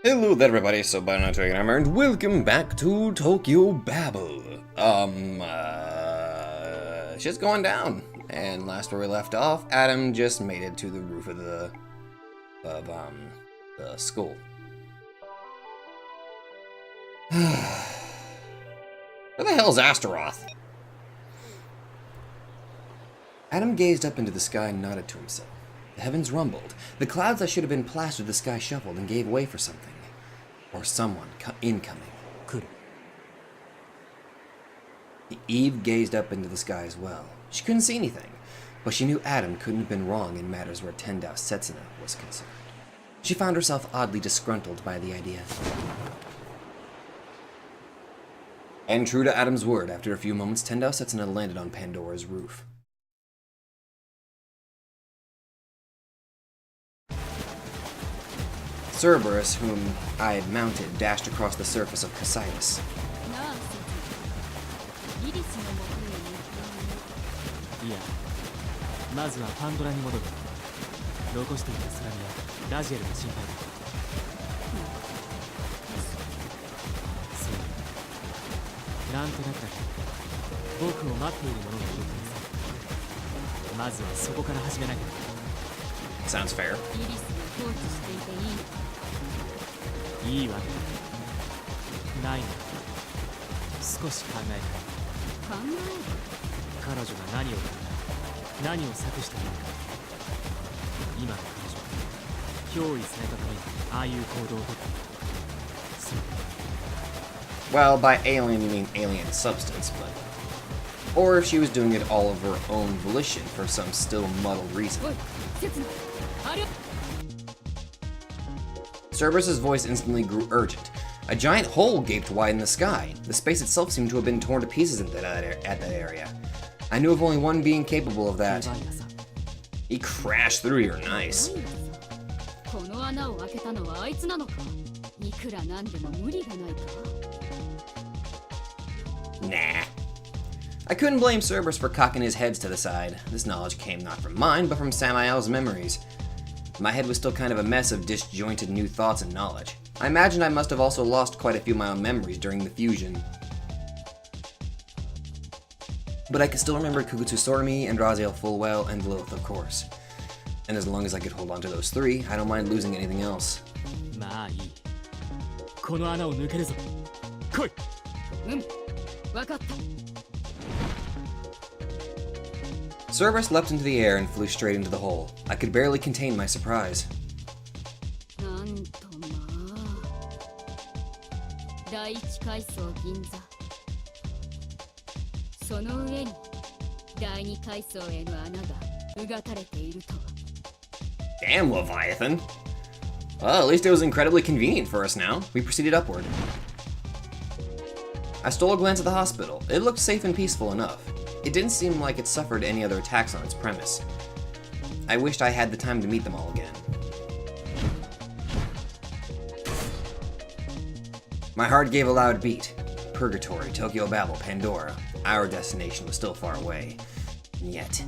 Hello there everybody, so by now Hammer, and welcome back to Tokyo Babel. Shit's going down. And last where we left off, Adam just made it to the roof of the school. Where the hell's Astaroth? Adam gazed up into the sky and nodded to himself. The heavens rumbled. The clouds that should have been plastered the sky shuffled and gave way for something. Or someone incoming. Eve gazed up into the sky as well. She couldn't see anything, but she knew Adam couldn't have been wrong in matters where Tendao Setsuna was concerned. She found herself oddly disgruntled by the idea. And true to Adam's word, after a few moments, Tendao Setsuna landed on Pandora's roof. Cerberus, whom I had mounted, dashed across the surface of Casitas. Sounds fair. Well, by alien you mean alien substance, but... Or if she was doing it all of her own volition for some still muddled reason. Cerberus's voice instantly grew urgent. A giant hole gaped wide in the sky. The space itself seemed to have been torn to pieces at that area. I knew of only one being capable of that. He crashed through here, nice. Nah. I couldn't blame Cerberus for cocking his heads to the side. This knowledge came not from mine, but from Samael's memories. My head was still kind of a mess of disjointed new thoughts and knowledge. I imagined I must have also lost quite a few of my own memories during the fusion. But I could still remember Kugutsu Sorimi, and Raziel full well, and Lilith, of course. And as long as I could hold on to those three, I don't mind losing anything else. Cerberus leapt into the air and flew straight into the hole. I could barely contain my surprise. Damn, Leviathan! Well, at least it was incredibly convenient for us now. We proceeded upward. I stole a glance at the hospital. It looked safe and peaceful enough. It didn't seem like it suffered any other attacks on its premise. I wished I had the time to meet them all again. My heart gave a loud beat. Purgatory, Tokyo Babel, Pandora. Our destination was still far away. And yet...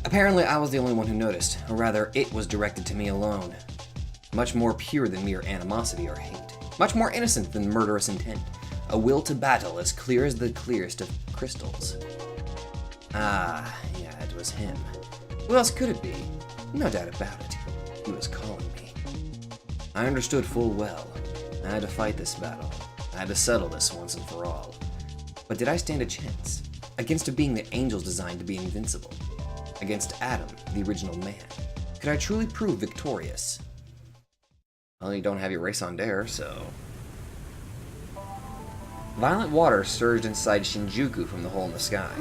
Apparently I was the only one who noticed, or rather, it was directed to me alone. Much more pure than mere animosity or hate. Much more innocent than murderous intent. A will to battle as clear as the clearest of crystals. Ah, yeah, it was him. Who else could it be? No doubt about it. He was calling me. I understood full well. I had to fight this battle. I had to settle this once and for all. But did I stand a chance? Against a being that angels designed to be invincible? Against Adam, the original man? Could I truly prove victorious? Well, you don't have your Resignation, so... Violent water surged inside Shinjuku from the hole in the sky.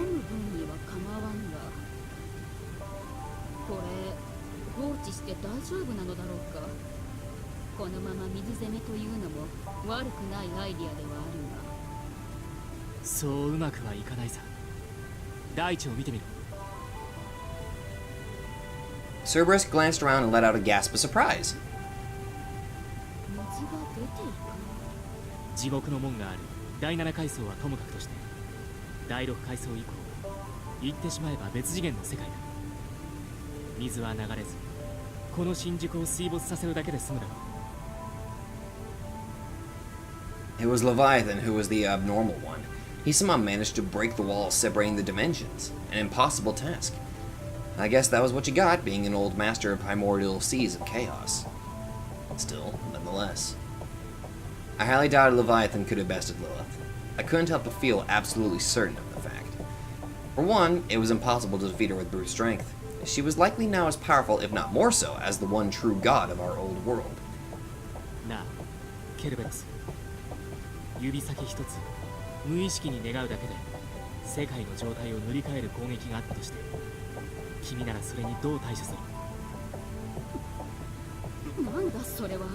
Cerberus glanced around and let out a gasp of surprise. 地獄の門がある第7階層はともかくとして、第6階層以降、言ってしまえば別次元の世界だ。水は流れず、この新宿を水没させるだけで済むだろう。 It was Leviathan who was the abnormal one. He somehow managed to break the walls separating the dimensions, an impossible task. I guess that was what you got, being an old master of primordial seas of chaos. Still, nonetheless. I highly doubted Leviathan could have bested Lilith. I couldn't help but feel absolutely certain of the fact. For one, it was impossible to defeat her with brute strength. She was likely now as powerful, if not more so, as the one true god of our old world. なあ、ケルベロス。指先一つ、無意識に願うだけで世界の状態を塗り替える攻撃があったとして、君ならそれにどう対処する？なんだそれは。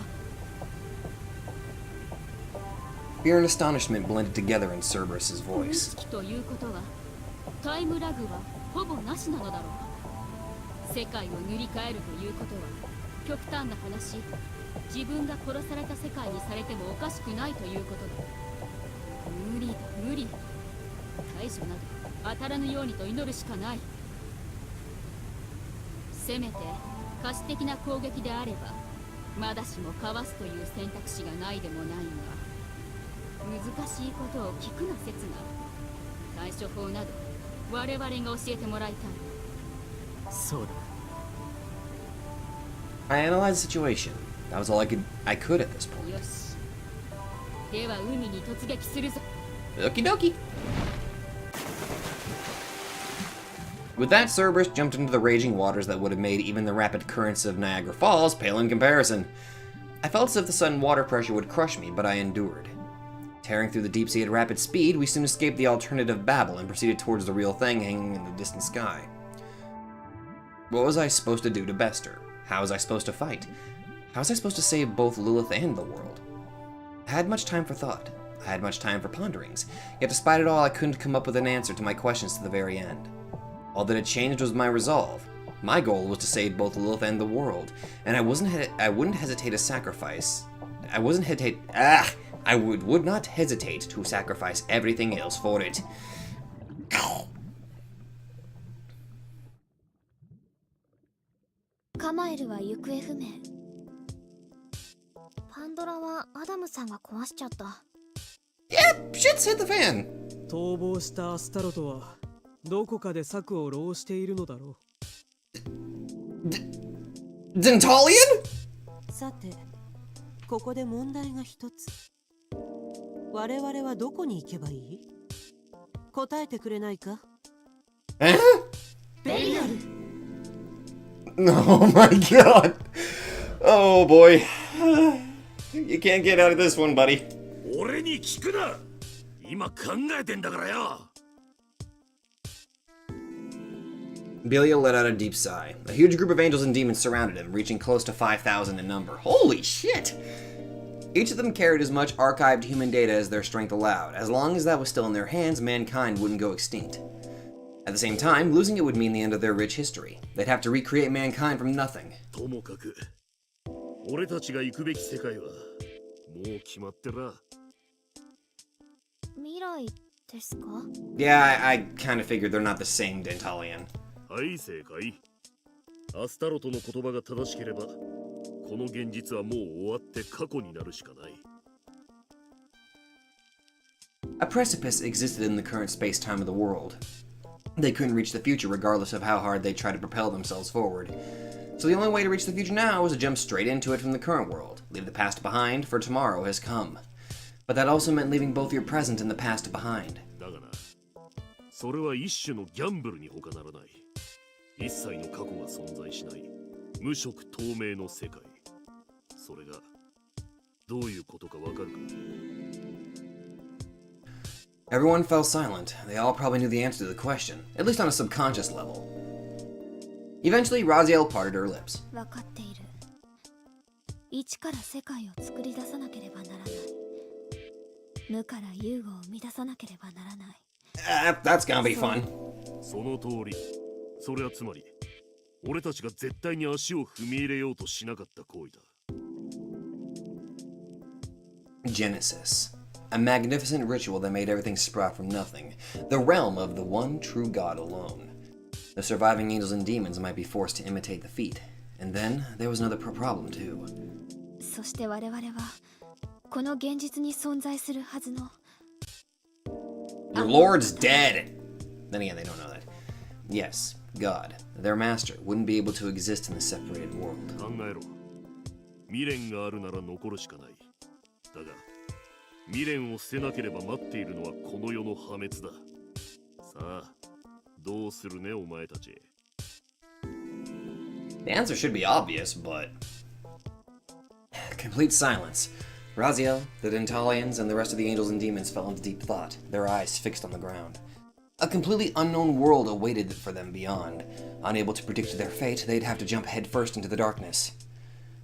Fear and astonishment blended together in Cerberus's 無意 voice. 識ということは、タイムラグはほぼなしなのだろう。世界を塗り替えるということは、極端な話、自分が殺された世界にされてもおかしくないということだ。無理だ無理。対処など当たらぬようにと祈るしかない。せめて可視的な攻撃であれば、まだしもかわすという選択肢がないでもないが、難しいことを聞くな刹那。対処法など我々が教えてもらいたい。そうだ。 I analyzed the situation. That was all I could at this point. よし。では海に突撃するぞ。 Okie dokie. With that, Cerberus jumped into the raging waters that would have made even the rapid currents of Niagara Falls pale in comparison. I felt as if the sudden water pressure would crush me, but I endured. Tearing through the deep sea at rapid speed, we soon escaped the alternative Babel and proceeded towards the real thing hanging in the distant sky. What was I supposed to do to best her? How was I supposed to fight? How was I supposed to save both Lilith and the world? I had much time for thought. I had much time for ponderings. Yet despite it all, I couldn't come up with an answer to my questions to the very end. All that had changed was my resolve. My goal was to save both Lilith and the world, and I wouldn't hesitate to sacrifice. I would not hesitate to sacrifice everything else for it. カマエルは行方不明。パンドラはアダムさんが壊しちゃった。Yep, shit's hit the fan. 逃亡したアスタロトはどこかで策を浪しているのだろう。Dentalian? さて、ここで問題が一つ。我々はどこに行けばいい？答えてくれないか？え？ベリアル。 Oh my god. Oh boy. You can't get out of this one, buddy. 俺に聞くな。今考えてんだからよ。 Belial let out a deep sigh. A huge group of angels and demons surrounded him, reaching close to 5,000 in number. Holy shit! Each of them carried as much archived human data as their strength allowed. As long as that was still in their hands, mankind wouldn't go extinct. At the same time, losing it would mean the end of their rich history. They'd have to recreate mankind from nothing. ともかく、俺たちが行くべき世界はもう決まってら。未来ですか？ Yeah, I kind of figured they're not the same Dentalian. はい、正解。アスタロトの言葉が正しければ、この現実はもう終わって過去になるしかない。A precipice existed in the current space-time of the world. They couldn't reach the future regardless of how hard they tried to propel themselves forward. So the only way to reach the future now was to jump straight into it from the current world, leave the past behind, for tomorrow has come. But that also meant leaving both your present and the past behind. だがな、それは一種のギャンブルに他ならない。一切の過去が存在しない無色透明の世界。それがどういうことかわかるか？ Everyone fell silent. They all probably knew the answer to the question, at least on a subconscious level. Eventually, Raziel parted her lips. 分かっている。一から世界を作り出さなければならない。無から有を生み出さなければならない。That's gonna be fun. その通り。それはつまり、俺たちが絶対に足を踏み入れようとしなかった行為だ。Genesis. a magnificent ritual that made everything sprout from nothing, the realm of the one true God alone. The surviving angels and demons might be forced to imitate the feat, and then there was another problem too. そして我々はこの現実に存在するはずの Your lord's dead! Then again, they don't know that. Yes, God, their master, wouldn't be able to exist in the separated world. 考えろ。未練があるなら残るしかない。だが、未練を捨てなければ待っているのはこの世の破滅だ。さあ、どうするね、お前たち。The answer should be obvious, but... Complete silence. Raziel, the Dentalians, and the rest of the angels and demons fell into deep thought, their eyes fixed on the ground. A completely unknown world awaited for them beyond. Unable to predict their fate, they'd have to jump headfirst into the darkness.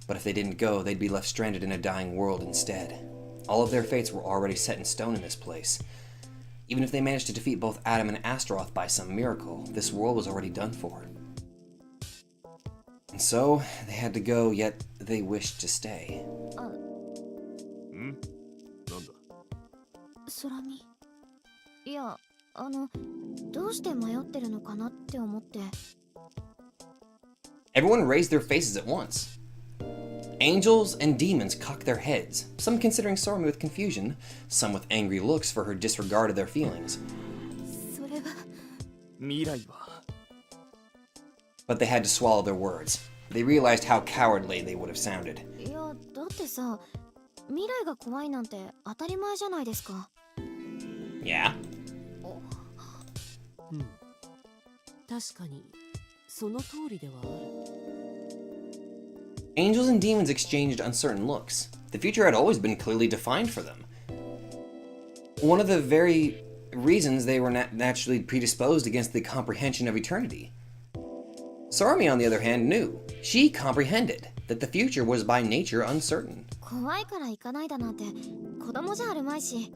But if they didn't go, they'd be left stranded in a dying world instead. All of their fates were already set in stone in this place. Even if they managed to defeat both Adam and Astaroth by some miracle, this world was already done for. And so, they had to go, yet they wished to stay. なんだ。空見いやどうして迷ってるのかなって思って Everyone raised their faces at once. Angels and demons cocked their heads, some considering Sormi with confusion, some with angry looks for her disregard of their feelings. それは未来は But they had to swallow their words. They realized how cowardly they would have sounded. いやだってさ未来が怖いなんて当たり前じゃないですか Yeah? 確かにその通りではある。 Angels and demons exchanged uncertain looks. The future had always been clearly defined for them. One of the very reasons they were naturally predisposed against the comprehension of eternity. Sormi, on the other hand, knew. She comprehended that the future was by nature uncertain. 怖いから行かないだなんて子供じゃあるまいし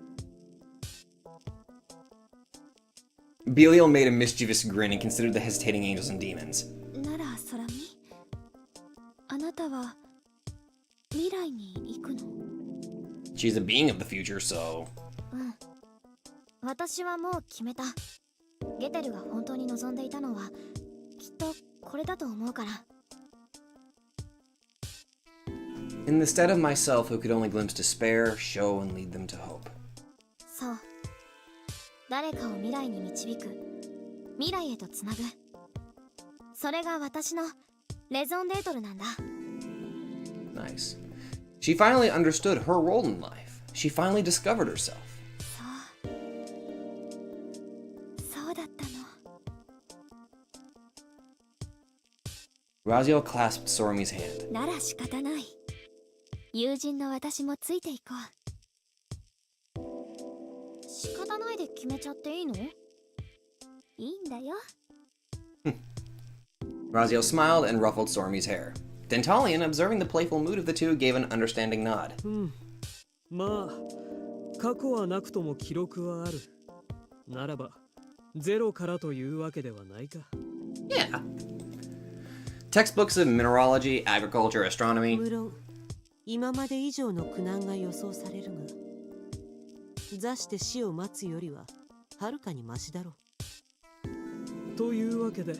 Belial made a mischievous grin and considered the hesitating angels and demons. なら空見あなたは未来に行くの She's a being of the future, so... うん私はもう決めたゲテルが本当に望んでいたのはきっとこれだと思うから Instead of myself who could only glimpse despair, show and lead them to hope. そう誰かを未来に導く未来へとつなぐそれが私のレゾンデートルなんだ Nice. She finally understood her role in life. She finally discovered herself. そうだったの Raziel clasped Sormi's hand. なら仕方ない友人の私もついていこう仕方ないで決めちゃっていいのいいんだよ Raziel smiled and ruffled Sormi's hair. Dentalian, observing the playful mood of the two, gave an understanding nod. まあ過去はなくとも記録はあるならばゼロからというわけではないか Yeah. Textbooks of mineralogy, agriculture, astronomy. 無論今まで以上の苦難が予想されるが座して死を待つよりははるかにマシだろう。というわけで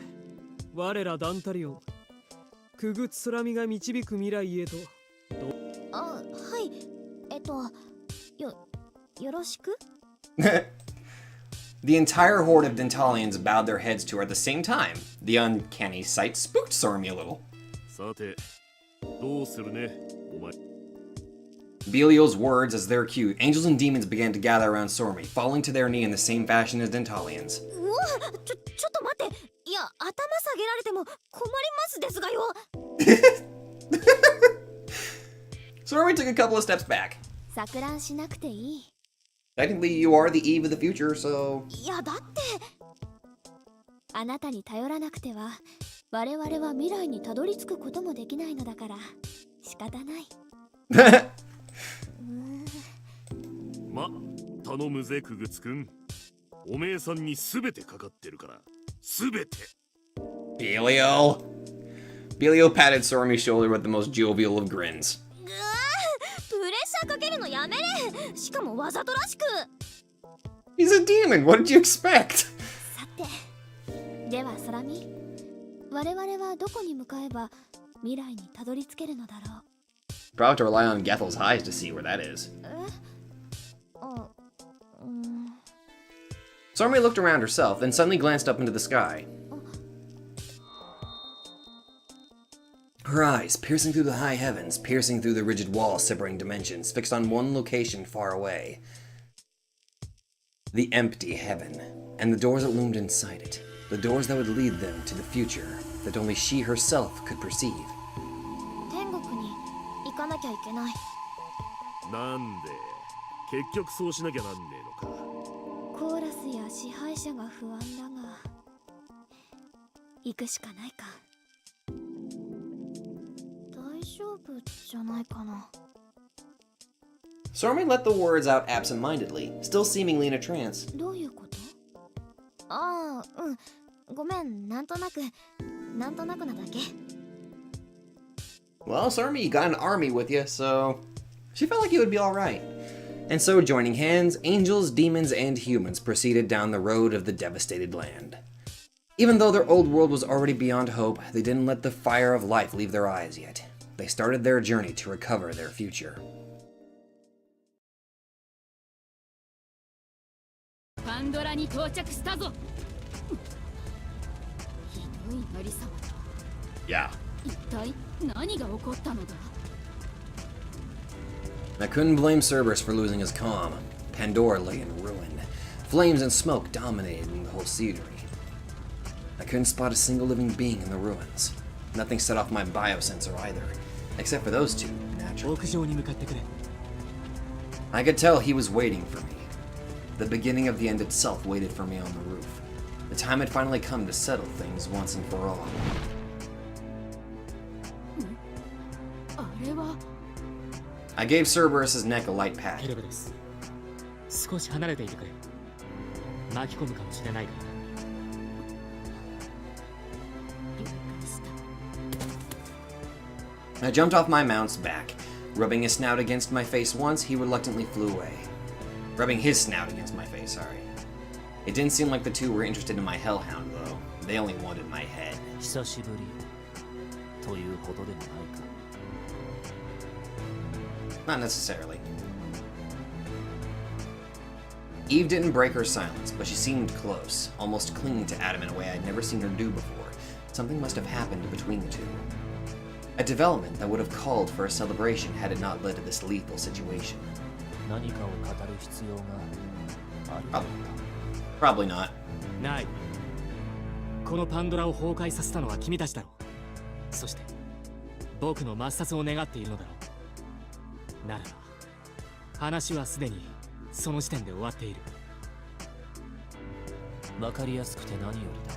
我らダンタリオンくぐつ空見が導く未来へとあはいよろしく The entire horde of Dentalians bowed their heads to her at the same time. The uncanny sight spooked Sormi a little. さて、どうするね、お前。Belial's words as their cue, angels and demons began to gather around Sormi, falling to their knee in the same fashion as Dentalians. うわちょっと待っていや頭下げられても困りますですがよ Sormi took a couple of steps back. 錯乱しなくていい Technically, you are the eve of the future, so... いやだってあなたに頼らなくては我々は未来にたどり着くこともできないのだから仕方ないま、頼むぜ、クグツくん。おめえさんに全てかかってるから。全て。Belial! Belial patted Sormi's shoulder with the most jovial of grins. プレッシャーかけるのやめれしかもわざとらしく。 He's a demon. What did you expect? さて、では空見、我々はどこに向かえば未来にたどり着けるのだろう。 Probably have to rely on Gethel's eyes to see where that is. あ、Sormi looked around herself, then suddenly glanced up into the sky. Her eyes, piercing through the high heavens, piercing through the rigid walls separating dimensions, fixed on one location far away. The empty heaven, and the doors that loomed inside it. The doors that would lead them to the future that only she herself could perceive. 天国に行かなきゃいけない。なんで結局そうしなきゃなんねえのか。コーラスや支配者が不安だが、行くしかないか。大丈夫じゃないかな。Sormi let the words out absent-mindedly, still seemingly in a trance. どういうこと？ああ、うん。ごめん、なんとなくなだけ。Well, Sormi, you got an army with you, so she felt like it would be alright. And so, joining hands, angels, demons, and humans proceeded down the road of the devastated land. Even though their old world was already beyond hope, they didn't let the fire of life leave their eyes yet. They started their journey to recover their future. パンドラに到着したぞ。ひどいなりさまだ。 Yeah. 一体何が起こったのだ。 I couldn't blame Cerberus for losing his calm. Pandora lay in ruin. Flames and smoke dominated the whole scenery. I couldn't spot a single living being in the ruins. Nothing set off my biosensor either, except for those two, naturally. 屋上に向かってくれ。 I could tell he was waiting for me. The beginning of the end itself waited for me on the roof. The time had finally come to settle things once and for all. あれは I gave Cerberus's neck a light pat. ケルベです。少し離れていてくれ。巻き込むかもしれないから。 了解した。 I jumped off my mount's back. Rubbing his snout against my face once, he reluctantly flew away. Rubbing his snout against my face, sorry. It didn't seem like the two were interested in my hellhound, though. They only wanted my head. 久しぶりということでもないか。 Not necessarily. Eve didn't break her silence, but she seemed close, almost clinging to Adam in a way I'd never seen her do before. Something must have happened between the two. A development that would have called for a celebration had it not led to this lethal situation. 何かを語る必要があるのか。 Probably not. ない。このパンドラを崩壊させたのは君たちだろう。そして僕の抹殺を願っているのだろう。ならば話はすでにその時点で終わっている。わかりやすくて何よりだ。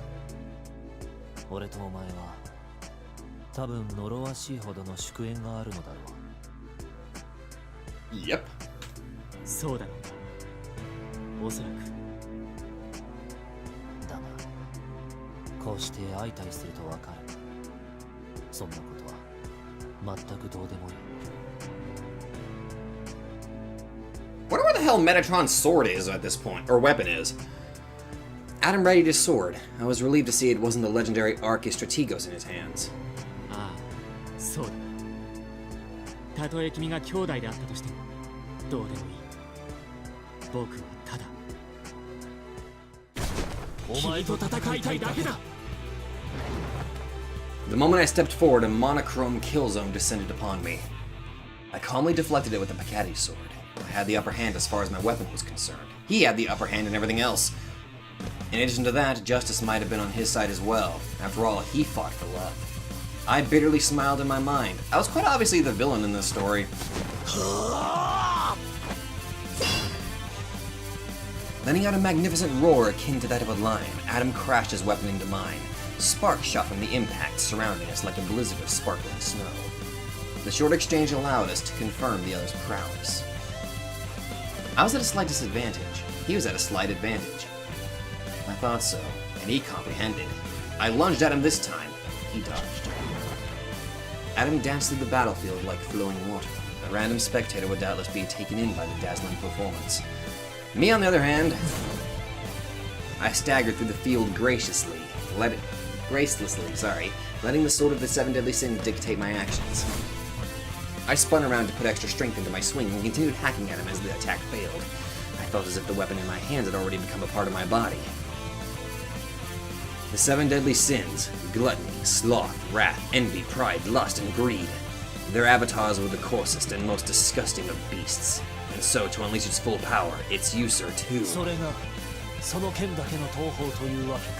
俺とお前は多分呪わしいほどの祝宴があるのだろう。 Yep. そうだろう。おそらく。だがこうして相対するとわかる。そんなことは全くどうでもいい。 Wonder where the hell Metatron's sword is at this point, or weapon is. Adam readied his sword. I was relieved to see it wasn't the legendary Arcus Strategos in his hands. ああ、そうだ。たとえ君が兄弟であったとしてもどうでもいい。僕はただ君と戦いたいだけだ。 The moment I stepped forward, a monochrome kill zone descended upon me. I calmly deflected it with the Picati's sword. I had the upper hand as far as my weapon was concerned. He had the upper hand in everything else. In addition to that, justice might have been on his side as well. After all, he fought for love. I bitterly smiled in my mind. I was quite obviously the villain in this story. Letting out a magnificent roar akin to that of a lion, Adam crashed his weapon into mine. Sparks shot from the impact, surrounding us like a blizzard of sparkling snow. The short exchange allowed us to confirm the other's prowess. I was at a slight disadvantage. He was at a slight advantage. I thought so, and he comprehended. I lunged at him this time. He dodged. Adam danced through the battlefield like flowing water. A random spectator would doubtless be taken in by the dazzling performance. Me, on the other hand, I staggered through the field gracelessly, letting the sword of the 7 deadly sins dictate my actions. I spun around to put extra strength into my swing and continued hacking at him as the attack failed. I felt as if the weapon in my hands had already become a part of my body. The 7 deadly sins: gluttony, sloth, wrath, envy, pride, lust, and greed. Their avatars were the coarsest and most disgusting of beasts. And so, to unleash its full power, its user too. それがその剣だけの東方というわけか。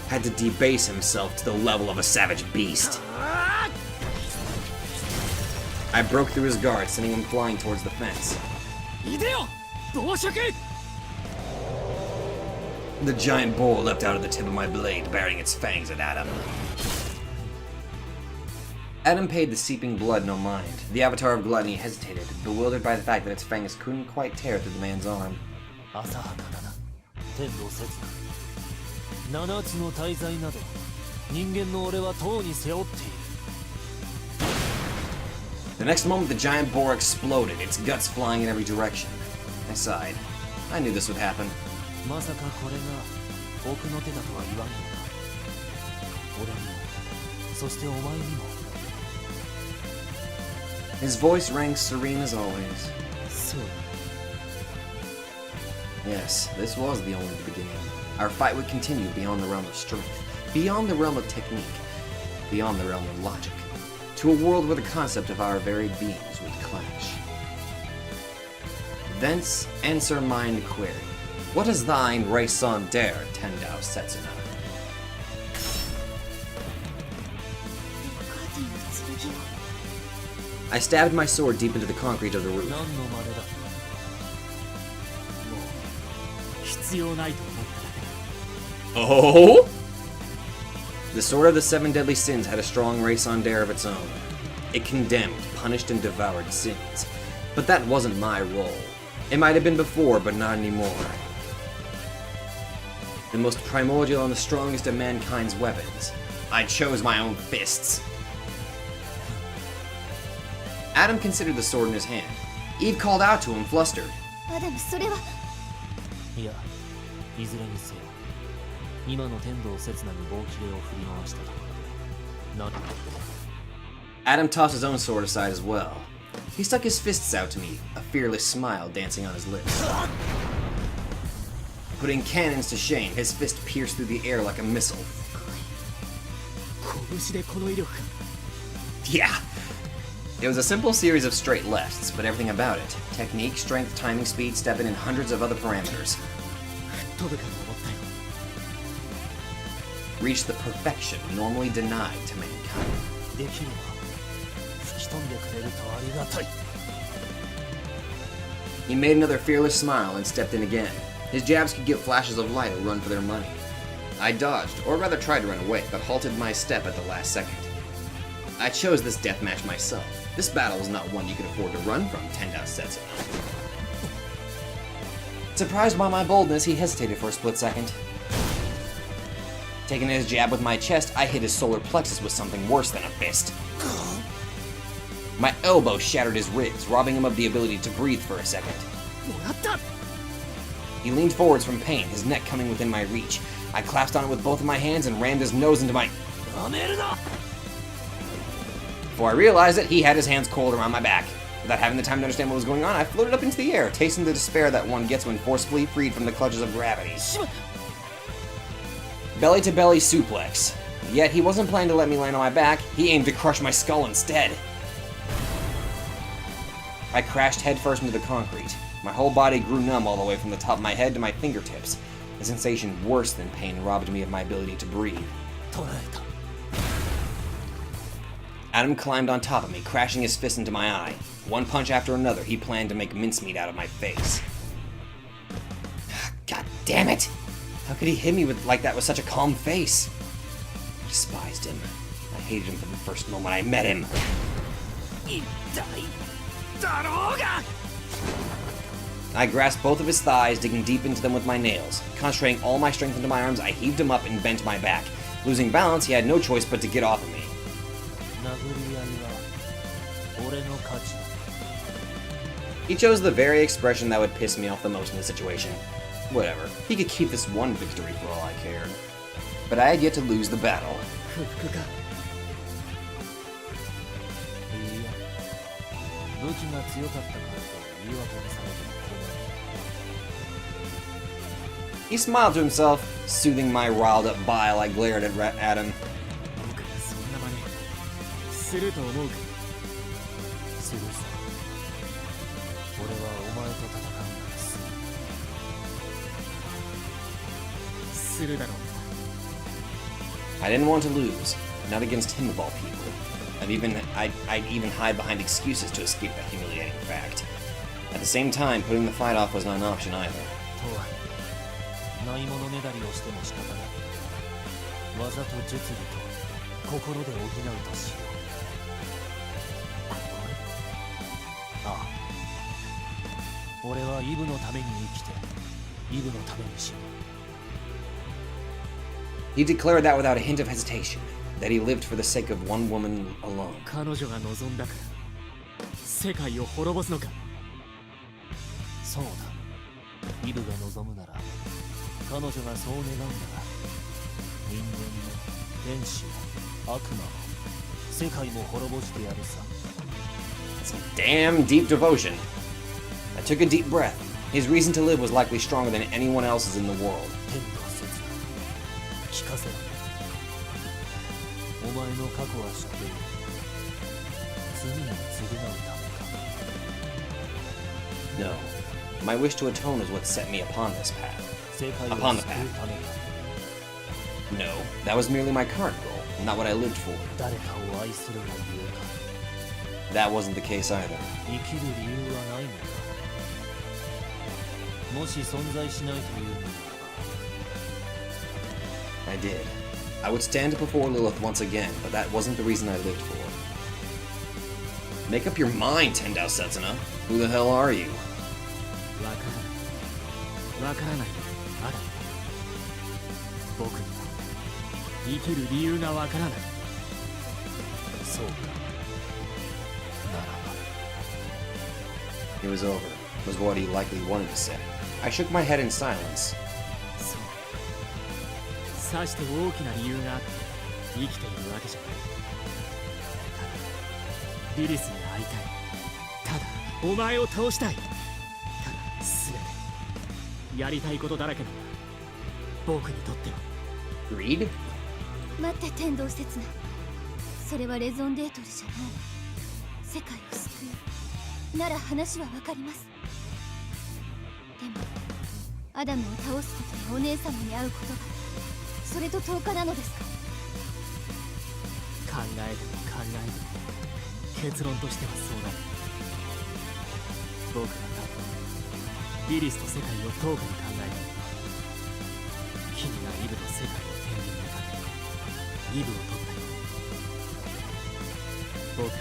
Had to debase himself to the level of a savage beast. I broke through his guard, sending him flying towards the fence. いでよ同色 The giant boar leapt out of the tip of my blade, baring its fangs at Adam. Adam paid the seeping blood no mind. The avatar of gluttony hesitated, bewildered by the fact that its fangs couldn't quite tear through the man's arm. 浅はかだな。天道刹那。7つの大罪など、人間の俺はとうに背負っている。 The next moment, the giant boar exploded, its guts flying in every direction. I sighed. I knew this would happen. まさかこれが奥の手だとは言わんのか。俺にも、そしてお前にも。 His voice rang serene as always. そう。 Yes, this was the only beginning. Our fight would continue beyond the realm of strength, beyond the realm of technique, beyond the realm of logic, to a world where the concept of our very beings would clash. Thence answer mine query. What is thine raison d'être, Tendao Setsuna? カーティンの剣を I stabbed my sword deep into the concrete of the roof. 何の真似だ。もう必要ないと思っただけだ Oh? The sword of the 7 deadly sins had a strong raison d'être of its own. It condemned, punished, and devoured sins. But that wasn't my role. It might have been before, but not anymore. The most primordial and the strongest of mankind's weapons. I chose my own fists. Adam considered the sword in his hand. Eve called out to him, flustered. アダムそれは。いや、いずれにせよ、今の天道刹那に棒切れを振り回したところで、なる。 Adam tossed his own sword aside as well. He stuck his fists out to me, a fearless smile dancing on his lips. Putting cannons to shame, his fist pierced through the air like a missile. 拳でこの威力か Yeah! It was a simple series of straight lefts, but everything about it — technique, strength, timing, speed, stepping, and hundreds of other parameters — 飛ぶかと思ったよ reached the perfection normally denied to mankind. できれば吹き飛んでくれるとありがたい。 He made another fearless smile and stepped in again. His jabs could give flashes of light a run for their money. I dodged, or rather tried to run away, but halted my step at the last second. I chose this deathmatch myself. This battle was not one you could afford to run from, Tendao Setsuna. Surprised by my boldness, he hesitated for a split second. Taking his jab with my chest, I hit his solar plexus with something worse than a fist. My elbow shattered his ribs, robbing him of the ability to breathe for a second. もらった He leaned forwards from pain, his neck coming within my reach. I clasped on it with both of my hands and rammed his nose into my... なめるな。 Before I realized it, he had his hands coiled around my back. Without having the time to understand what was going on, I floated up into the air, tasting the despair that one gets when forcefully freed from the clutches of gravity. Belly-to-belly suplex. Yet he wasn't planning to let me land on my back, he aimed to crush my skull instead. I crashed headfirst into the concrete. My whole body grew numb all the way from the top of my head to my fingertips. A sensation worse than pain robbed me of my ability to breathe. 捕らえた。 Adam climbed on top of me, crashing his fist into my eye. One punch after another, he planned to make mincemeat out of my face. God damn it! How could he hit me like that with such a calm face? I despised him. I hated him from the first moment I met him. 痛いだろうが I grasped both of his thighs, digging deep into them with my nails. Concentrating all my strength into my arms, I heaved him up and bent my back. Losing balance, he had no choice but to get off of me. 殴り合いは俺の勝ちだ。 He chose the very expression that would piss me off the most in the situation. Whatever, he could keep this one victory for all I cared. But I had yet to lose the battle. 不服か。いいや、武器が強かったからと言い訳にされても困る。 He smiled to himself, soothing my riled up bile. I glared at Adam. 僕がそんな真似すると思うか。するさ。俺はお前と戦うならするだろう。 I didn't want to lose, not against him of all people. I'd even hide behind excuses to escape that humiliating fact. At the same time, putting the fight off was not an option either. とはないものねだりをしても仕方ない。技と術理と心で補うとしよう。ああ、俺はイブのために生きてイブのために死ぬ。 He declared that without a hint of hesitation, that he lived for the sake of one woman alone. 彼女が望んだから世界を滅ぼすのか。そうだ。イブが望むなら、彼女がそう願うなら、人間も天使も悪魔も世界も滅ぼしてやるさ。 Some damn deep devotion. I took a deep breath. His reason to live was likely stronger than anyone else's in the world. 天道説聞かせろ。お前の過去は知っている。罪を償うためか。 No. My wish to atone is what set me upon this path. 世界を Upon 救 the う path. ためか。 No, that was merely my current goal, not what I lived for. 誰かを愛するがゆえか。 That wasn't the case either. 生きる理由はないのか。もし存在しないというのならば。 I did. I would stand before Lilith once again, but that wasn't the reason I lived for. Make up your mind, Tendao Setsuna. Who the hell are you? わからない。あら。僕には生きる理由がわからない。そうか。ならば。 It was over, was what he likely wanted to say. I shook my head in silence. そう。さして大きな理由があって生きているわけじゃない。ただリリスに会いたい。ただお前を倒したい。ただ全てやりたいことだらけなんだ。僕にとっては。 Greed? 待って天道説な。それはレゾンデートルじゃない。世界を救うなら話はわかります。でもアダムを倒すことやお姉様に会うことがそれと10日なのですか。考えても考えても結論としてはそうだ。僕は多分リリスと世界を10日に考えてる。君がイブと世界を天秤にかけイブを取ったよ。僕は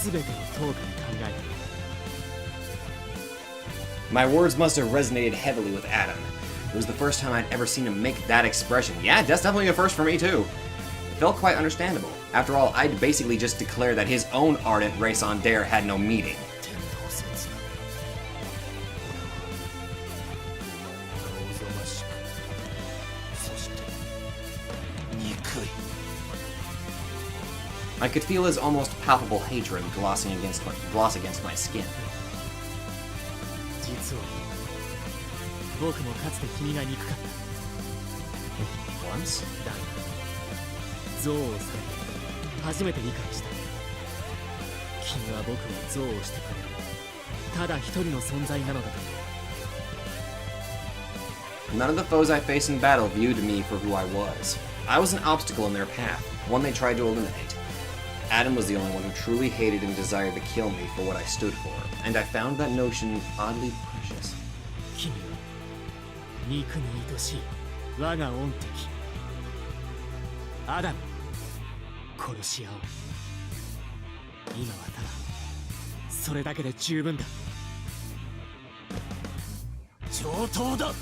全てを10日に考えてる。 My words must have resonated heavily with Adam. It was the first time I'd ever seen him make that expression. Yeah, that's definitely a first for me too. It felt quite understandable. After all, I'd basically just declared that his own ardent race on Dare had no meaning. 天道説な。俺はお前がおぞましく、そして憎い。 I could feel his almost palpable hatred gloss against my skin. 実は僕もかつて君が憎かった。 Once? だが憎悪されて初めて理解した。君は僕を憎悪してくれるただ一人の存在なのだと。 None of the foes I faced in battle viewed me for who I was. I was an obstacle in their path, one they tried to eliminate. Adam was the only one who truly hated and desired to kill me for what I stood for, and I found that notion oddly precious. 君は肉に愛しい我が恩敵アダム、殺し合おう。今はただそれだけで十分だ。上等だ。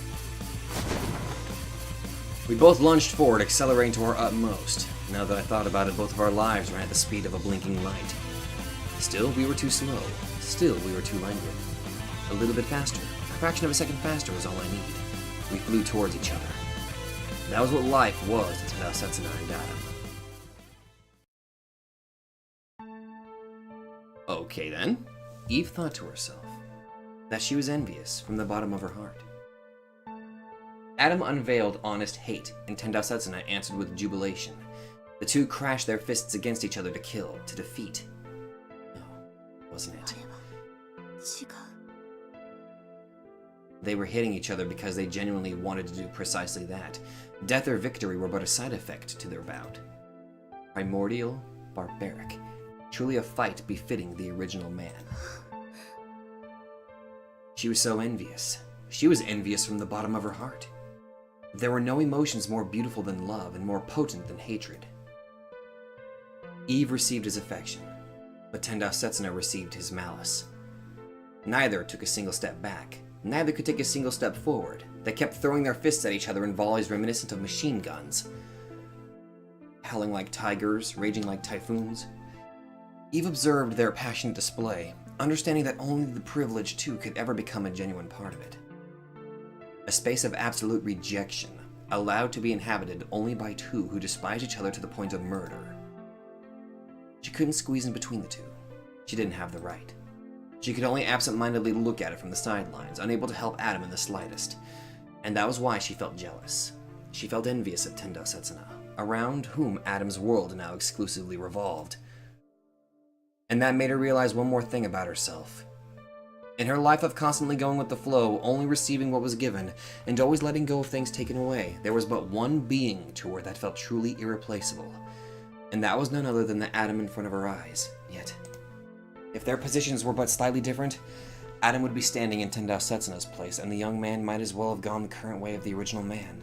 We both lunged forward, accelerating to our utmost. Now that I thought about it, both of our lives ran at the speed of a blinking light. Still, we were too slow. Still, we were too languid. A little bit faster. A fraction of a second faster was all I needed. We flew towards each other. That was what life was to Tendao Setsuna and Adam. Okay then. Eve thought to herself that she was envious from the bottom of her heart. Adam unveiled honest hate, and Tendao Setsuna answered with jubilation. The two crashed their fists against each other to kill, to defeat. No, wasn't it? 違う。 They were hitting each other because they genuinely wanted to do precisely that. Death or victory were but a side effect to their bout. Primordial, barbaric. Truly a fight befitting the original man. She was so envious. She was envious from the bottom of her heart. There were no emotions more beautiful than love and more potent than hatred. Eve received his affection, but Tendao Setsuna received his malice. Neither took a single step back. Neither could take a single step forward. They kept throwing their fists at each other in volleys reminiscent of machine guns. Howling like tigers, raging like typhoons. Eve observed their passionate display, understanding that only the privileged too could ever become a genuine part of it. A space of absolute rejection, allowed to be inhabited only by two who despised each other to the point of murder. She couldn't squeeze in between the two. She didn't have the right. She could only absent-mindedly look at it from the sidelines, unable to help Adam in the slightest. And that was why she felt jealous. She felt envious of Tendao Setsuna, around whom Adam's world now exclusively revolved. And that made her realize one more thing about herself. In her life of constantly going with the flow, only receiving what was given, and always letting go of things taken away, there was but one being to her that felt truly irreplaceable. And that was none other than the Adam in front of her eyes. Yet, if their positions were but slightly different, Adam would be standing in Tendao Setsuna's place, and the young man might as well have gone the current way of the original man.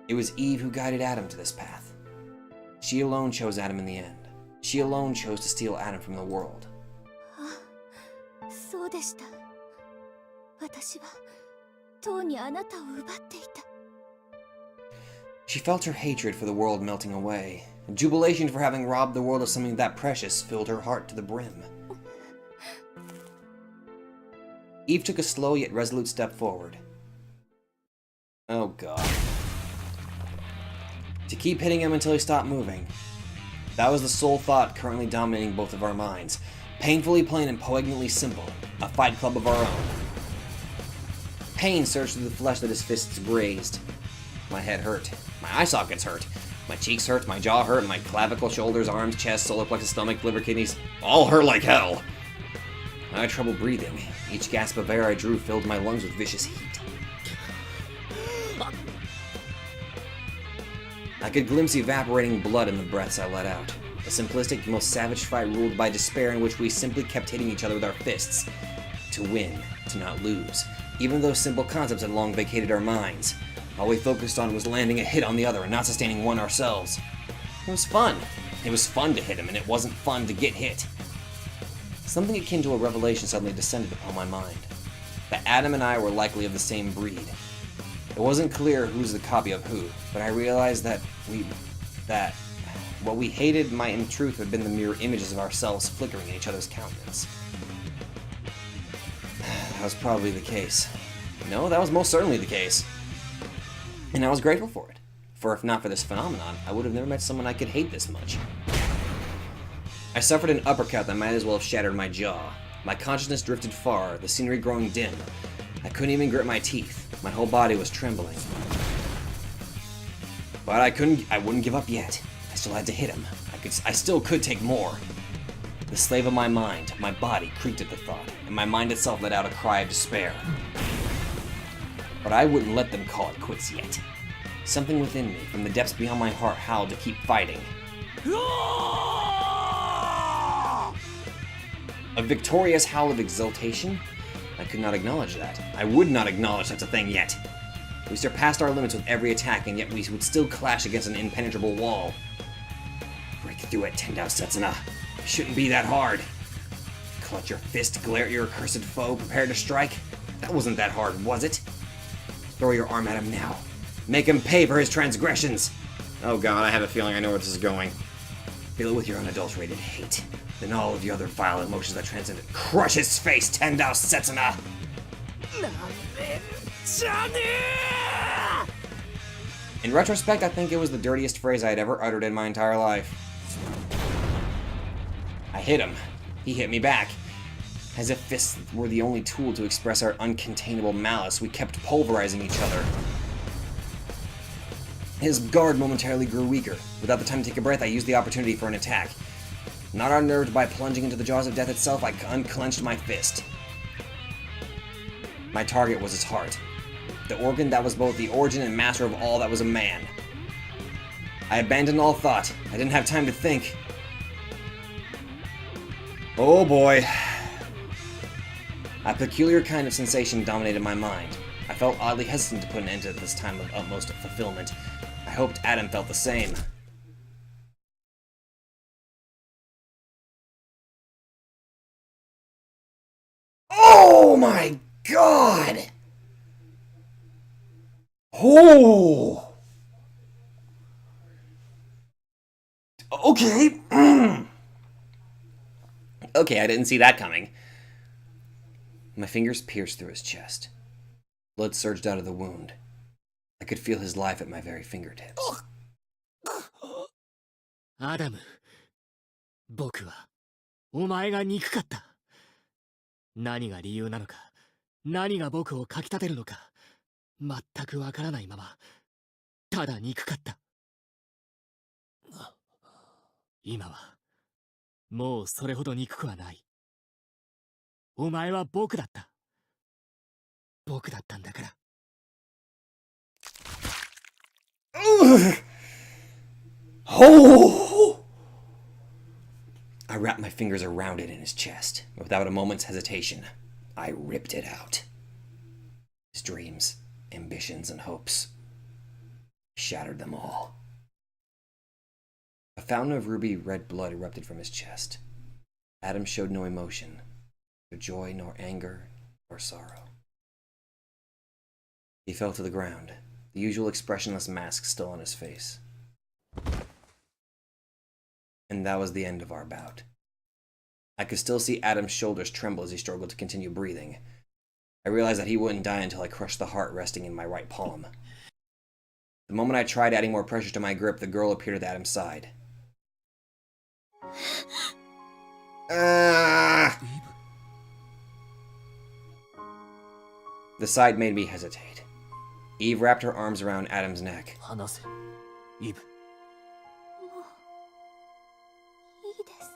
It was Eve who guided Adam to this path. She alone chose Adam in the end. She alone chose to steal Adam from the world. そうでした。私はとうにあなたを奪っていた。 She felt her hatred for the world melting away. Jubilation for having robbed the world of something that precious filled her heart to the brim. Eve took a slow yet resolute step forward. Oh god. To keep hitting him until he stopped moving. That was the sole thought currently dominating both of our minds. Painfully plain and poignantly simple. A fight club of our own. Pain surged through the flesh that his fists grazed. My head hurt. My eye sockets hurt. My cheeks hurt, my jaw hurt, my clavicle, shoulders, arms, chest, solar plexus, stomach, liver, kidneys, all hurt like hell. I had trouble breathing. Each gasp of air I drew filled my lungs with vicious heat. I could glimpse evaporating blood in the breaths I let out. A simplistic, most savage fight ruled by despair in which we simply kept hitting each other with our fists. To win, to not lose. Even though simple concepts had long vacated our minds. All we focused on was landing a hit on the other and not sustaining one ourselves. It was fun. It was fun to hit him, and it wasn't fun to get hit. Something akin to a revelation suddenly descended upon my mind. That Adam and I were likely of the same breed. It wasn't clear who's the copy of who, but I realized that what we hated might in truth have been the mirror images of ourselves flickering in each other's countenance. That was probably the case. No, that was most certainly the case. And I was grateful for it. For if not for this phenomenon, I would have never met someone I could hate this much. I suffered an uppercut that might as well have shattered my jaw. My consciousness drifted far, the scenery growing dim. I couldn't even grit my teeth. My whole body was trembling. But I wouldn't give up yet. I still had to hit him. I still could take more. The slave of my mind, my body creaked at the thought, and my mind itself let out a cry of despair. But I wouldn't let them call it quits yet. Something within me, from the depths beyond my heart, howled to keep fighting. A victorious howl of exultation? I could not acknowledge that. I would not acknowledge such a thing yet. We surpassed our limits with every attack, and yet we would still clash against an impenetrable wall. Break through it, Tendao Setsuna. It shouldn't be that hard. Clutch your fist, glare at your accursed foe, prepare to strike. That wasn't that hard, was it? Throw your arm at him now. Make him pay for his transgressions. Oh god, I have a feeling I know where this is going. Fill it with your unadulterated hate. than all of the other vile emotions that transcend it. Crush his face, Tendao Setsuna! In retrospect, I think it was the dirtiest phrase I had ever uttered in my entire life. I hit him. He hit me back. As if fists were the only tool to express our uncontainable malice, we kept pulverizing each other. His guard momentarily grew weaker. Without the time to take a breath, I used the opportunity for an attack. Not unnerved by plunging into the jaws of death itself, I unclenched my fist. My target was his heart, the organ that was both the origin and master of all that was a man. I abandoned all thought. I didn't have time to think. Oh boy. A peculiar kind of sensation dominated my mind. I felt oddly hesitant to put an end to this time of utmost fulfillment. I hoped Adam felt the same. Oh my god! Oh! Okay. Okay, I didn't see that coming. My fingers pierced through his chest. Blood surged out of the wound. I could feel his life at my very fingertips. アダム、僕はお前が憎かった。何が理由なのか、何が僕をかきたてるのか、全くわからないまま、ただ憎かった。今は、もうそれほど憎くはない。お前は僕だった。僕だったんだから。Oh! I wrapped my fingers around it in his chest. Without a moment's hesitation, I ripped it out. His dreams, ambitions, and hopes. Shattered them all. A fountain of ruby red blood erupted from his chest. Adam showed no emotion, neither joy nor anger nor sorrow. He fell to the ground, the usual expressionless mask still on his face. And that was the end of our bout. I could still see Adam's shoulders tremble as he struggled to continue breathing. I realized that he wouldn't die until I crushed the heart resting in my right palm. The moment I tried adding more pressure to my grip, the girl appeared at Adam's side. The sight made me hesitate. Eve wrapped her arms around Adam's neck. 話せ、イブ。もういいです。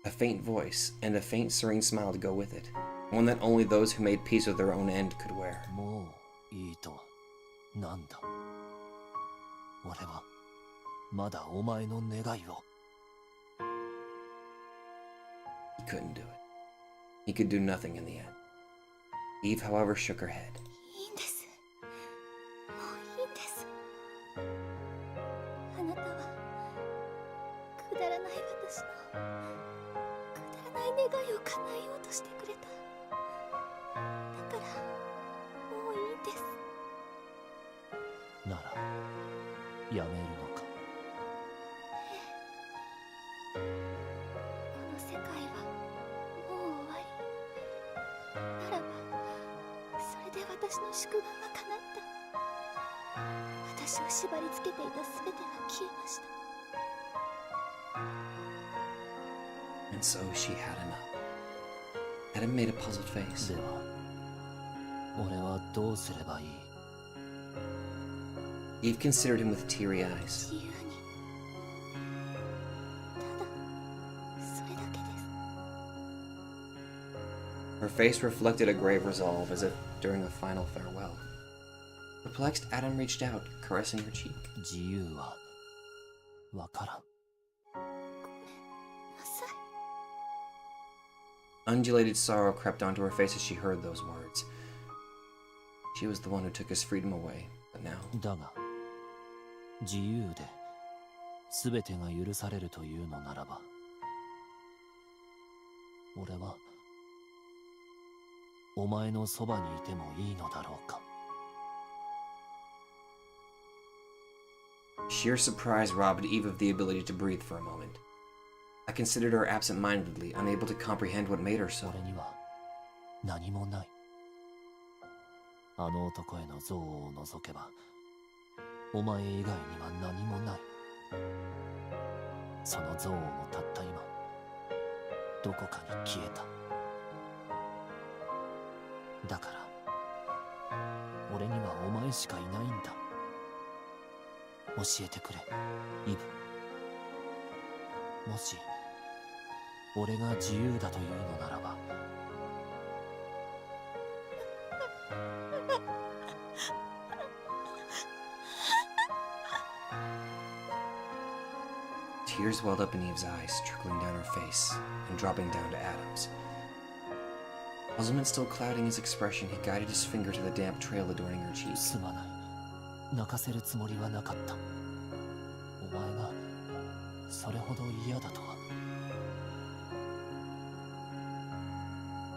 A faint voice, and a faint serene smile to go with it. One that only those who made peace with their own end could wear. もういいとなんだ。俺はまだお前の願いを。He couldn't do it. He could do nothing in the end. Eve, however, shook her head. いいんです。もういいんです。あなたはくだらない私のくだらない願いを叶えようとしてくれた。だからもういいんです。ならやめるのか。この世界はもう終わり。ならばそれで私の宿願は叶った。私を縛り付けていた全てが消えました。 And so she had enough. Adam made a puzzled face. では俺はどうすればいい。 Eve considered him with teary eyes. 自由に。ただそれだけです。 Her face reflected a grave resolve, as if during a final farewell. Perplexed, Adam reached out, caressing her cheek. 自由はわからん。なさい。 Undulated sorrow crept onto her face as she heard those words. She was the one who took his freedom away, but now... だが自由で全てが許されるというのならば俺はお前のそばにいてもいいのだろうか。Sheer surprise robbed Eve of the ability to breathe for a moment. I considered her absent-mindedly, unable to comprehend what made her so. 俺には何もない。あの男への憎悪を除けば、お前以外には何もない。その憎悪もたった今、どこかに消えた。だから、俺にはお前しかいないんだ。教えてくれ、イブ。もし、俺が自由だというのならば。Tears welled up in Eve's eyes, trickling down her face, and dropping down to Adam's. Puzzlement still clouding his expression, he guided his finger to the damp trail adorning her cheek. すまない。泣かせるつもりはなかった。お前がそれほど嫌だとは。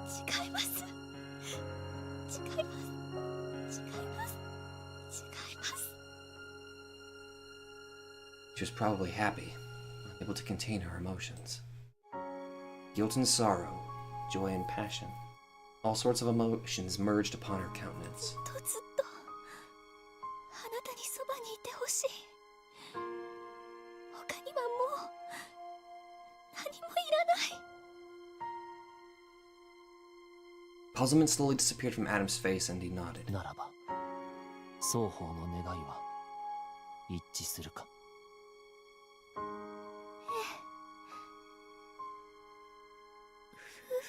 違います。違います。違います。違います。 She was probably happy, able to contain her emotions. Guilt and sorrow, joy and passion, all sorts of emotions merged upon her countenance. ずっとあなたにそばにいてほしい。他にはもう何もいらない。 Puzzlement slowly disappeared from Adam's face and he nodded. ならば、双方の願いは一致するか。夫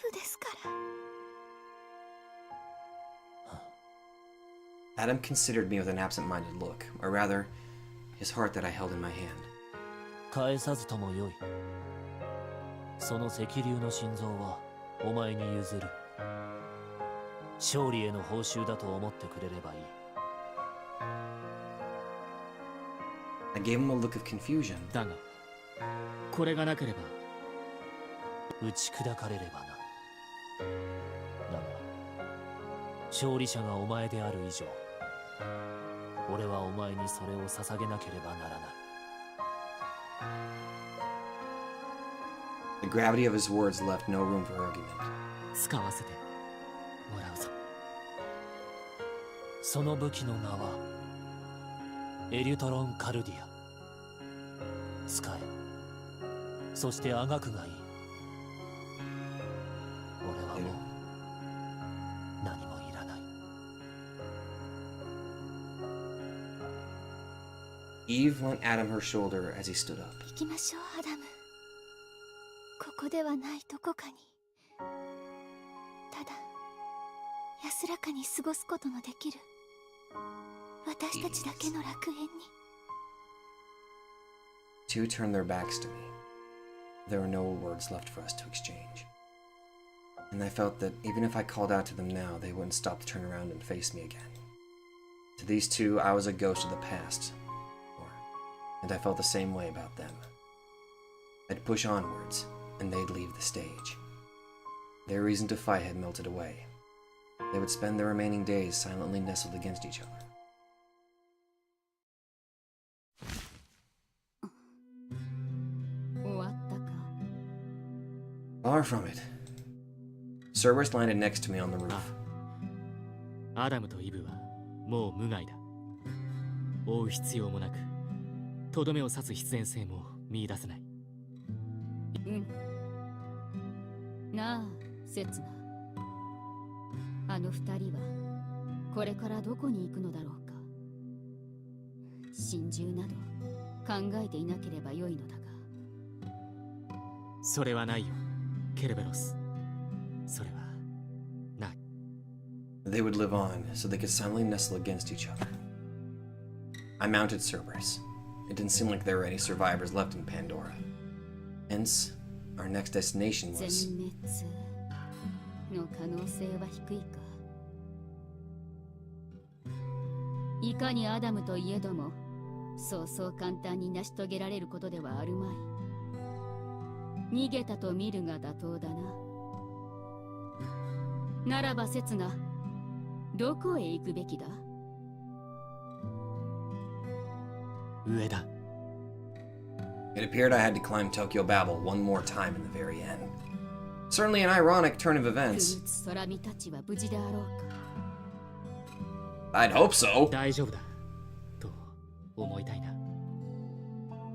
婦ですから。 Adam considered me with an absent-minded look, or rather, his heart that I held in my hand. 返さずともよい。その赤竜の心臓はお前に譲る。勝利への報酬だと思ってくれればいい。I gave him a look of confusion. だが、これがなければ打ち砕かれればな。だが、勝利者がお前である以上、俺はお前にそれを捧げなければならない。The gravity of his words left no room for argument. 使わせてもらうぞ。その武器の名はエリュトロン・カルディア。使え。そしてあがくがいい。俺はもう何もいらない。Eve lent Adam her shoulder as he stood up. 行きましょう、アダム。ここではないどこかに、ただ安らかに過ごすことのできる私たちだけの楽園に。 Two turned their backs to me. There were no words left for us to exchange. And I felt that even if I called out to them now, they wouldn't stop to turn around and face me again. To these two, I was a ghost of the past. And I felt the same way about them. I'd push onwards, and they'd leave the stage. Their reason to fight had melted away. They would spend their remaining days silently nestled against each other. Far from it. Cerberus landed next to me on the roof. アダムとイブはもう無害だ。追う必要もなく、とどめを刺す必然性も見出せない。なあ、セツナ。あの二人はこれからどこに行くのだろうか。心中など考えていなければよいのだが。それはないよ、ケルベロス。それはない。They would live on, so they could silently nestle against each other. I mounted Cerberus. It didn't seem like there were any survivors left in Pandora. Hence, our next destination was... 全滅の可能性は低いか。いかにアダムといえども、そうそう簡単に成し遂げられることではあるまい。逃げたと見るが妥当だな。ならばセツナ、どこへ行くべきだ？上だ。It appeared I had to climb Tokyo Babel one more time in the very end. Certainly an ironic turn of フル events. ーツ空見たちは無事であろうか。 I'd hope so. 大丈夫だと思いたいな。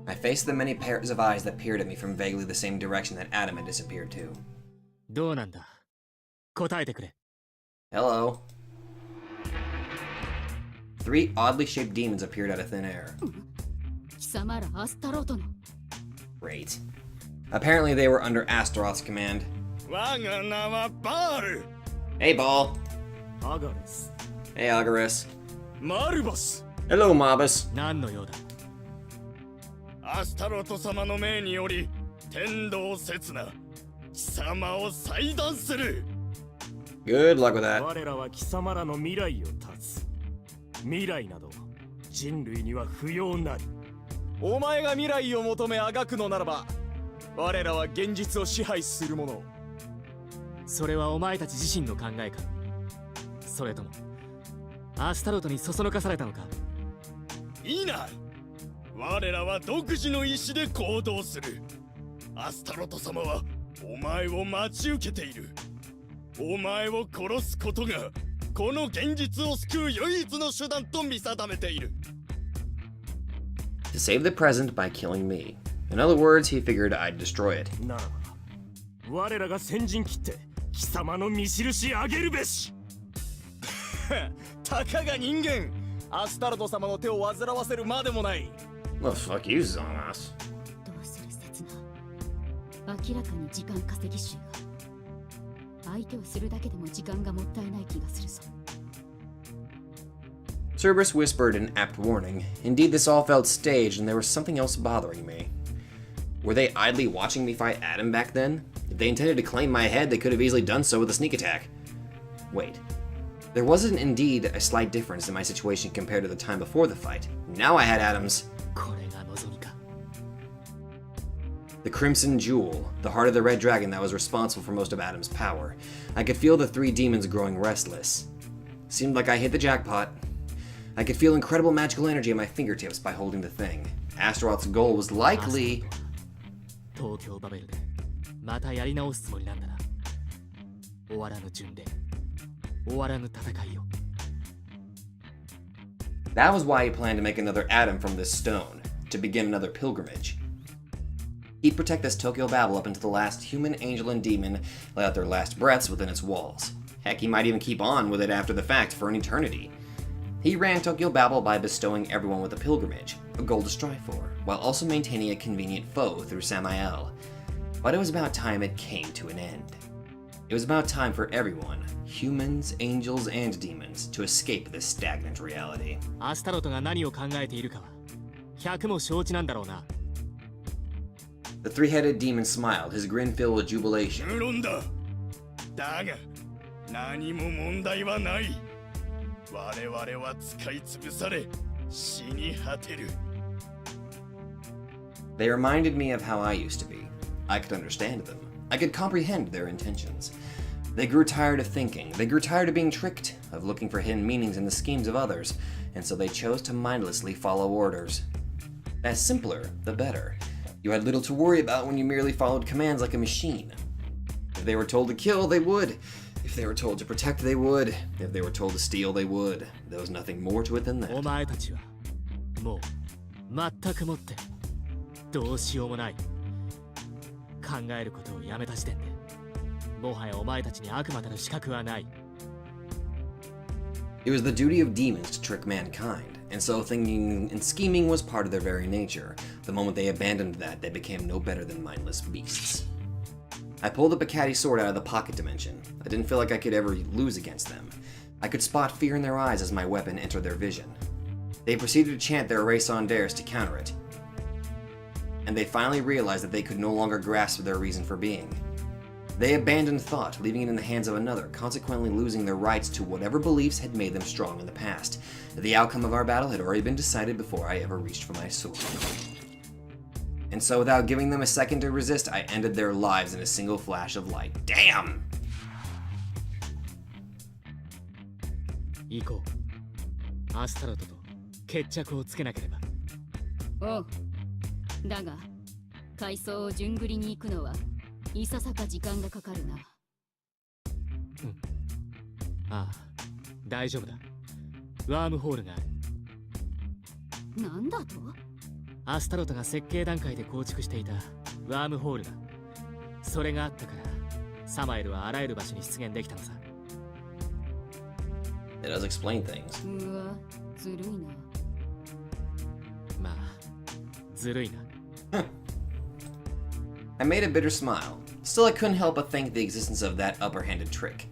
I faced the many pairs of eyes that peered at me from vaguely the same direction that Adam had disappeared to. どうなんだ答えてくれ。 Hello. 3 oddly shaped demons appeared out of thin air. 貴様らアスタロトの Great. Apparently they were under Astaroth's command. 我が名はバール Hey, Ball. アガレス Hey, Algaris. マルバス Hello, Mobus. 何の用だ。アスタロト様の命により天道刹那貴様を裁断する Good luck with that. 我らは貴様らの未来を断つ未来など人類には不要なりお前が未来を求めあがくのならば我らは現実を支配する者それはお前たち自身の考えか、それともアスタロトにそそのかされたのか。いいな我らは独自の意志で行動するアスタロト様はお前を待ち受けているお前を殺すことがこの現実を救う唯一の手段と見定めている To save the present by killing me. In other words, he figured I'd destroy it. ならば我らが先陣切って貴様の見印あげるべしたかが人間アスタロト様の手を煩わせるまでもない Well, fuck you, Zonas. どうする刹那。明らかに時間稼ぎ集が。相手をするだけでも時間がもったいない気がするぞ。 Cerberus whispered an apt warning. Indeed, this all felt staged, and there was something else bothering me. Were they idly watching me fight Adam back then? If they intended to claim my head, they could have easily done so with a sneak attack. Wait. There wasn't indeed a slight difference in my situation compared to the time before the fight. Now I had Adam's... これが望みか。 The Crimson Jewel, the heart of the Red Dragon that was responsible for most of Adam's power. I could feel the 3 demons growing restless. Seemed like I hit the jackpot. I could feel incredible magical energy at my fingertips by holding the thing. Astaroth's goal was likely... 東京バベルでまたやり直すつもりなんだな。終わらぬ巡礼、終わらぬ戦いを。 That was why he planned to make another Adam from this stone, to begin another pilgrimage. He'd protect this Tokyo Babel up until the last human, angel, and demon let out their last breaths within its walls. Heck, he might even keep on with it after the fact for an eternity. He ran Tokyo Babel by bestowing everyone with a pilgrimage, a goal to strive for, while also maintaining a convenient foe through Samael. But it was about time it came to an end. It was about time for everyone, humans, angels, and demons, to escape this stagnant reality. アスタロトが何を考えているかは100も承知なんだろうな。 The 3-headed demon smiled, his grin filled with jubilation. 無論だだが何も問題はない我々は使い潰され死に果てる They reminded me of how I used to be. I could understand them. I could comprehend their intentions. They grew tired of thinking. They grew tired of being tricked, of looking for hidden meanings in the schemes of others, and so they chose to mindlessly follow orders. The simpler, the better. You had little to worry about when you merely followed commands like a machine. If they were told to kill, they would. If they were told to protect, they would. If they were told to steal, they would. There was nothing more to it than お that. 前たちはもう全くもってどうしようもない。考えることをやめた時点でもはやお前たちに悪魔たる資格はない。 It was the duty of demons to trick mankind, and so thinking and scheming was part of their very nature. The moment they abandoned that, they became no better than mindless beasts. I pulled up a caddy sword out of the pocket dimension. I didn't feel like I could ever lose against them. I could spot fear in their eyes as my weapon entered their vision. They proceeded to chant their raison d'airs to counter it. And they finally realized that they could no longer grasp their reason for being. They abandoned thought, leaving it in the hands of another, consequently losing their rights to whatever beliefs had made them strong in the past. The outcome of our battle had already been decided before I ever reached for my sword. And so without giving them a second to resist, I ended their lives in a single flash of light. Damn! 行こう。アスタロトと決着をつけなければ。おう。だが階層を順繰りに行くのはいささか時間がかかるな。ああ、大丈夫だ。ワームホールがある。なんだと？アスタロトが設計段階で構築していたワームホールだ。それがあったからサマエルはあらゆる場所に出現できたのさ。 It does explain things. うわ、ずるいな。まあずるいな。I made a bitter smile. Still, I couldn't help but think the existence of that underhanded trick,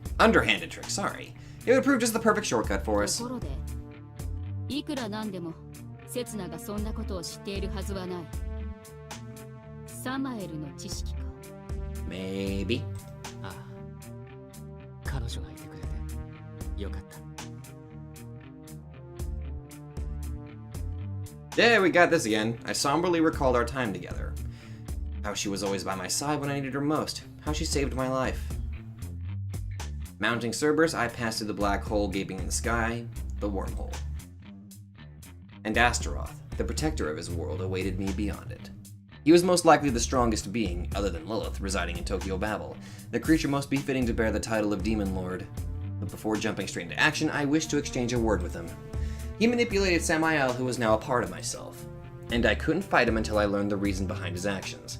sorry. It would prove just the perfect shortcut for us. ところで、いくらなんでもセツナがそんなことを知っているはずはない。サマエルの知識か。Maybe. ああ、彼女がいてくれてよかった。 Yeah, we got this again. I somberly recalled our time together. How she was always by my side when I needed her most. How she saved my life. Mounting Cerberus, I passed through the black hole gaping in the sky, the wormhole. And Astaroth, the protector of his world, awaited me beyond it. He was most likely the strongest being, other than Lilith, residing in Tokyo Babel, the creature most befitting to bear the title of Demon Lord. But before jumping straight into action, I wished to exchange a word with him. He manipulated Samael, who was now a part of myself, and I couldn't fight him until I learned the reason behind his actions.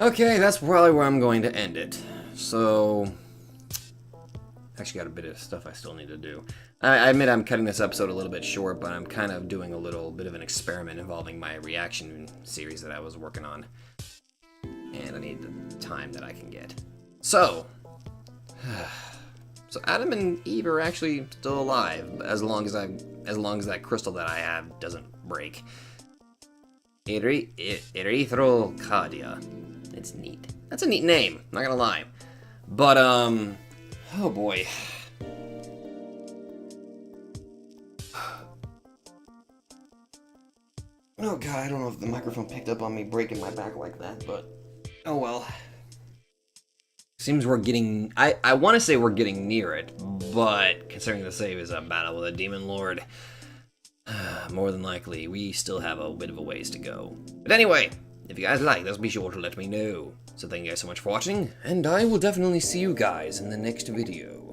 Okay, that's probably where I'm going to end it. So, actually got a bit of stuff I still need to do. I admit I'm cutting this episode a little bit short, but I'm kind of doing a little bit of an experiment involving my reaction series that I was working on. And I need the time that I can get. So, Adam and Eve are actually still alive, as long as that crystal that I have doesn't break. Erythro-Kardia. It's neat. That's a neat name, not gonna lie. But, oh boy. Oh god, I don't know if the microphone picked up on me breaking my back like that, but oh well. Seems we're getting, I want to say we're getting near it, but considering the save is a battle with a demon lord, more than likely we still have a bit of a ways to go. But anyway, if you guys like this, be sure to let me know. So thank you guys so much for watching, and I will definitely see you guys in the next video.